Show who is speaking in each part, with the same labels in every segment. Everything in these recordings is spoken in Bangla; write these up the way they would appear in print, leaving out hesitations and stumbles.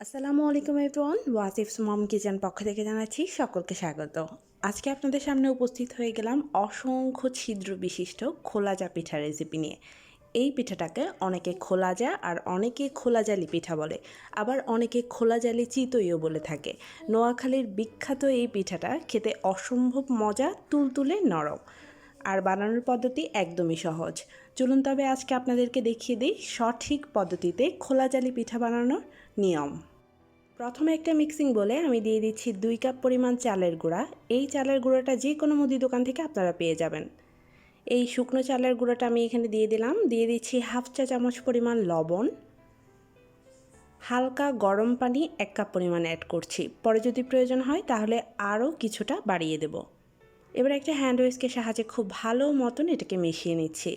Speaker 1: আসসালামু আলাইকুম এভরিওয়ান, ওয়াসিফস মম কিচেন পক্ষ থেকে জানাচ্ছি সকলকে স্বাগত। আজকে আপনাদের সামনে উপস্থিত হয়ে গেলাম অসংখ্য ছিদ্র বিশিষ্ট খোলাজা পিঠা রেসিপি নিয়ে। এই পিঠাটাকে অনেকে খোলাজা আর অনেকে খোলা জালি পিঠা বলে, আবার অনেকে খোলা জালি চিতইও বলে থাকে। নোয়াখালীর বিখ্যাত এই পিঠাটা খেতে অসম্ভব মজা, তুলতুলে নরম, আর বানানোর পদ্ধতি একদমই সহজ। চলুন তবে আজকে আপনাদেরকে দেখিয়ে দিই সঠিক পদ্ধতিতে খোলা জালি পিঠা বানানোর নিয়ম। প্রথমে একটা মিক্সিং বলে আমি দিয়ে দিচ্ছি 2 কাপ পরিমাণ চালের গুঁড়া। এই চালের গুঁড়াটা যে কোনো মুদি দোকান থেকে আপনারা পেয়ে যাবেন। এই শুকনো চালের গুঁড়াটা আমি এখানে দিয়ে দিলাম। দিয়ে দিচ্ছি হাফ চা চামচ পরিমাণ লবণ, হালকা গরম পানি 1 কাপ পরিমাণ অ্যাড করছি। পরে যদি প্রয়োজন হয় তাহলে আরও কিছুটা বাড়িয়ে দেব। এবার একটা হ্যান্ড উইস্কের সাহায্যে খুব ভালো মতন এটাকে মিশিয়ে নিচ্ছি।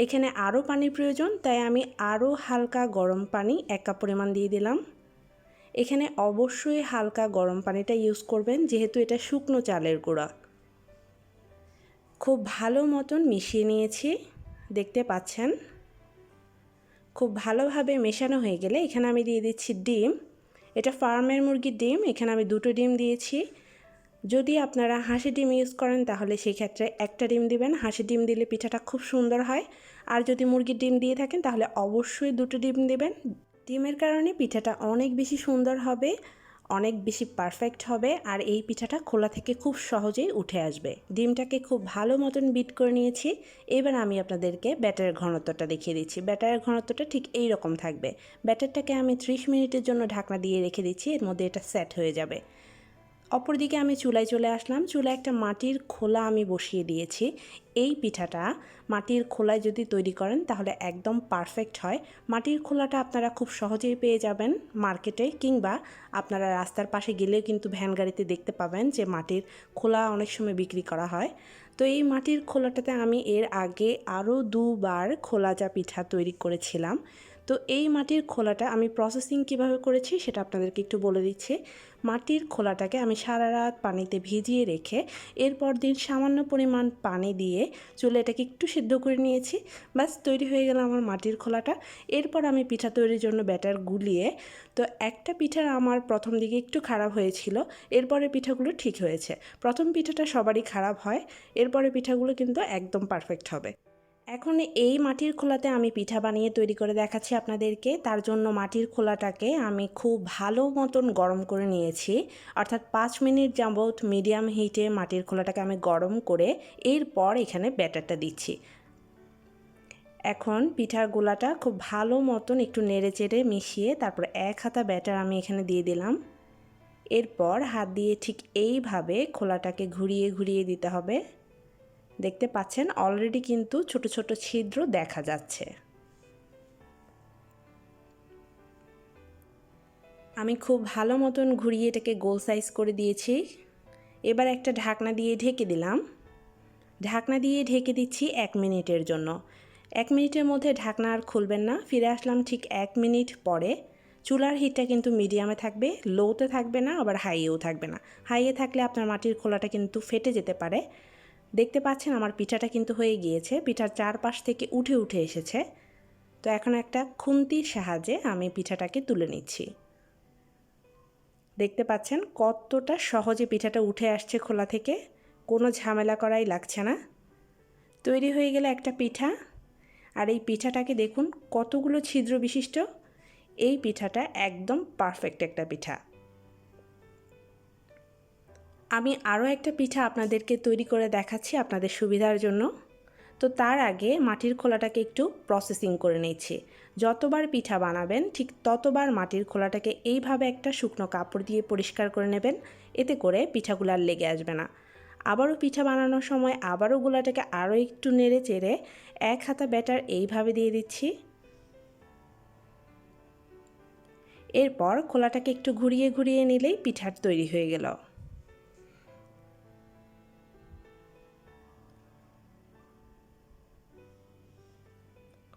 Speaker 1: এখানে আরও পানির প্রয়োজন, তাই আমি আরও হালকা গরম পানি 1 কাপ পরিমাণ দিয়ে দিলাম। এখানে অবশ্যই হালকা গরম পানিটা ইউজ করবেন, যেহেতু এটা শুকনো চালের গুঁড়া। খুব ভালো মতন মিশিয়ে নিয়েছি, দেখতে পাচ্ছেন। খুব ভালোভাবে মেশানো হয়ে গেলে এখানে আমি দিয়ে দিচ্ছি ডিম। এটা ফার্মের মুরগির ডিম, এখানে আমি 2টো ডিম দিয়েছি। যদি আপনারা হাঁসের ডিম ইউজ করেন তাহলে সেই ক্ষেত্রে 1টা ডিম দিবেন। হাঁসের ডিম দিলে পিঠাটা খুব সুন্দর হয়। আর যদি মুরগির ডিম দিয়ে থাকেন তাহলে অবশ্যই 2টো ডিম দেবেন। ডিমের কারণে পিঠাটা অনেক বেশি সুন্দর হবে, অনেক বেশি পারফেক্ট হবে, আর এই পিঠাটা খোলা থেকে খুব সহজেই উঠে আসবে। ডিমটাকে খুব ভালো মতন বিট করে নিয়েছি। এবার আমি আপনাদেরকে ব্যাটারের ঘনত্বটা দেখিয়ে দিচ্ছি। ব্যাটারের ঘনত্বটা ঠিক এই রকম থাকবে। ব্যাটারটাকে আমি 30 মিনিটের জন্য ঢাকনা দিয়ে রেখে দিচ্ছি, এর মধ্যে এটা সেট হয়ে যাবে। অপরদিকে আমি চুলায় চলে আসলাম। চুলায় একটা মাটির খোলা আমি বসিয়ে দিয়েছি। এই পিঠাটা মাটির খোলায় যদি তৈরি করেন তাহলে একদম পারফেক্ট হয়। মাটির খোলাটা আপনারা খুব সহজেই পেয়ে যাবেন মার্কেটে, কিংবা আপনারা রাস্তার পাশে গেলেও কিন্তু ভ্যান গাড়িতে দেখতে পাবেন যে মাটির খোলা অনেক সময় বিক্রি করা হয়। তো এই মাটির খোলাটাতে আমি এর আগে আরও 2বার খোলাজা পিঠা তৈরি করেছিলাম। তো এই মাটির খোলাটা আমি প্রসেসিং কিভাবে করেছি সেটা আপনাদেরকে একটু বলে দিচ্ছি। মাটির খোলাটাকে আমি সারা রাত পানিতে ভিজিয়ে রেখে এরপর দিন সামান্য পরিমাণ পানি দিয়ে চুলে এটাকে একটু সিদ্ধ করে নিয়েছি। বাস তৈরি হয়ে গেল আমার মাটির খোলাটা। এরপর আমি পিঠা তৈরির জন্য ব্যাটার গুলিয়ে, তো একটা পিঠার আমার প্রথম দিকে একটু খারাপ হয়েছিল, এরপরে পিঠাগুলো ঠিক হয়েছে। প্রথম পিঠাটা সবারই খারাপ হয়, এরপরে পিঠাগুলো কিন্তু একদম পারফেক্ট হবে। এখন এই মাটির খোলাতে আমি পিঠা বানিয়ে তৈরি করে দেখাচ্ছি আপনাদেরকে। তার জন্য মাটির খোলাটাকে আমি খুব ভালো মতন গরম করে নিয়েছি, অর্থাৎ 5 মিনিট যাবত মিডিয়াম হিটে মাটির খোলাটাকে আমি গরম করে এরপর এখানে ব্যাটারটা দিচ্ছি। এখন পিঠার গোলাটা খুব ভালো মতন একটু নেড়ে চেড়ে মিশিয়ে তারপর 1 হাতা ব্যাটার আমি এখানে দিয়ে দিলাম। এরপর হাত দিয়ে ঠিক এইভাবে খোলাটাকে ঘুরিয়ে ঘুরিয়ে দিতে হবে। দেখতে পাচ্ছেন অলরেডি কিন্তু ছোট ছোট ছিদ্র দেখা যাচ্ছে। আমি খুব ভালো মতন ঘুরিয়ে এটাকে গোল সাইজ করে দিয়েছি। এবার একটা ঢাকনা দিয়ে ঢেকে দিলাম। ঢাকনা দিয়ে ঢেকে দিচ্ছি 1 মিনিটের জন্য। 1 মিনিটের মধ্যে ঢাকনা আর খুলবেন না। ফিরে আসলাম ঠিক 1 মিনিট পরে। চুলার হিটটা কিন্তু মিডিয়ামে থাকবে, লোতে থাকবে না, আবার হাইয়েও থাকবে না। হাইয়ে থাকলে আপনার মাটির খোলাটা কিন্তু ফেটে যেতে পারে। দেখতে পাচ্ছেন আমার পিঠাটা কিন্তু হয়ে গিয়েছে, পিঠার চারপাশ থেকে উঠে উঠে এসেছে। তো এখন একটা খুন্তির সাহায্যে আমি পিঠাটাকে তুলে নিচ্ছি। দেখতে পাচ্ছেন কতটা সহজে পিঠাটা উঠে আসছে খোলা থেকে, কোনো ঝামেলা করাই লাগছে না। তৈরি হয়ে গেলে একটা পিঠা। আর এই পিঠাটাকে দেখুন কতগুলো ছিদ্র বিশিষ্ট। এই পিঠাটা একদম পারফেক্ট একটা পিঠা। আমি আরও একটা পিঠা আপনাদেরকে তৈরি করে দেখাচ্ছি আপনাদের সুবিধার জন্য। তো তার আগে মাটির খোলাটাকে একটু প্রসেসিং করে নিচ্ছি। যতবার পিঠা বানাবেন ঠিক ততবার মাটির খোলাটাকে এইভাবে একটা শুকনো কাপড় দিয়ে পরিষ্কার করে নেবেন, এতে করে পিঠাগুলো আর লেগে আসবে না। আবারও পিঠা বানানোর সময় আবারও গোলাটাকে আরও একটু নেড়ে চেড়ে 1 হাতা ব্যাটার এইভাবে দিয়ে দিচ্ছি। এরপর খোলাটাকে একটু ঘুরিয়ে ঘুরিয়ে নিলেই পিঠার তৈরি হয়ে গেল।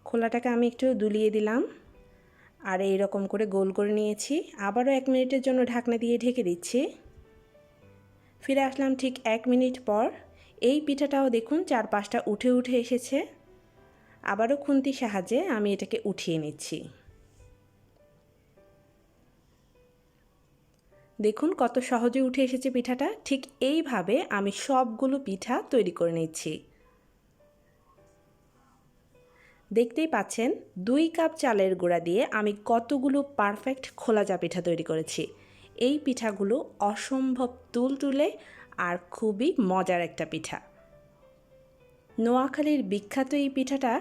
Speaker 1: খোলাটাকে আমি একটু দুলিয়ে দিলাম আর এই রকম করে গোল করে নিয়েছি। আবারও 1 মিনিটের জন্য ঢাকনা দিয়ে ঢেকে দিচ্ছি। ফিরে আসলাম ঠিক 1 মিনিট পর। এই পিঠাটাও দেখুন চারপাশটা উঠে উঠে এসেছে। আবারও খুন্তির সাহায্যে আমি এটাকে উঠিয়ে নিচ্ছি। দেখুন কত সহজে উঠে এসেছে পিঠাটা। ঠিক এইভাবে আমি সবগুলো পিঠা তৈরি করে নিচ্ছি। দেখতেই পাচ্ছেন 2 কাপ চালের গুঁড়া দিয়ে আমি কতগুলো পারফেক্ট খোলাজা পিঠা তৈরি করেছি। এই পিঠাগুলো অসম্ভব তুলতুলে আর খুবই মজার একটা পিঠা। নোয়াখালীর বিখ্যাত এই পিঠাটা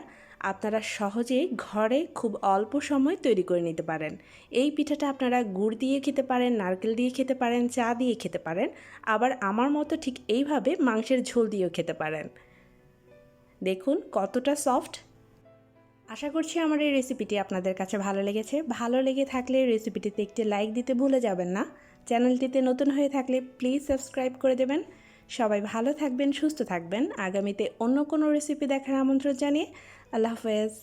Speaker 1: আপনারা সহজেই ঘরে খুব অল্প সময় তৈরি করে নিতে পারেন। এই পিঠাটা আপনারা গুড় দিয়ে খেতে পারেন, নারকেল দিয়ে খেতে পারেন, চা দিয়ে খেতে পারেন, আবার আমার মতো ঠিক এইভাবে মাংসের ঝোল দিয়েও খেতে পারেন। দেখুন কতটা সফট। আশা করছি আমার এই রেসিপিটি আপনাদের কাছে ভালো লেগেছে। ভালো লেগে থাকলে রেসিপিটিতে একটি লাইক দিতে ভুলে যাবেন না। চ্যানেলটিতে নতুন হয়ে থাকলে প্লিজ সাবস্ক্রাইব করে দেবেন। সবাই ভালো থাকবেন, সুস্থ থাকবেন। আগামীতে অন্য কোনো রেসিপি দেখার আমন্ত্রণ জানিয়ে আল্লাহ হাফেজ।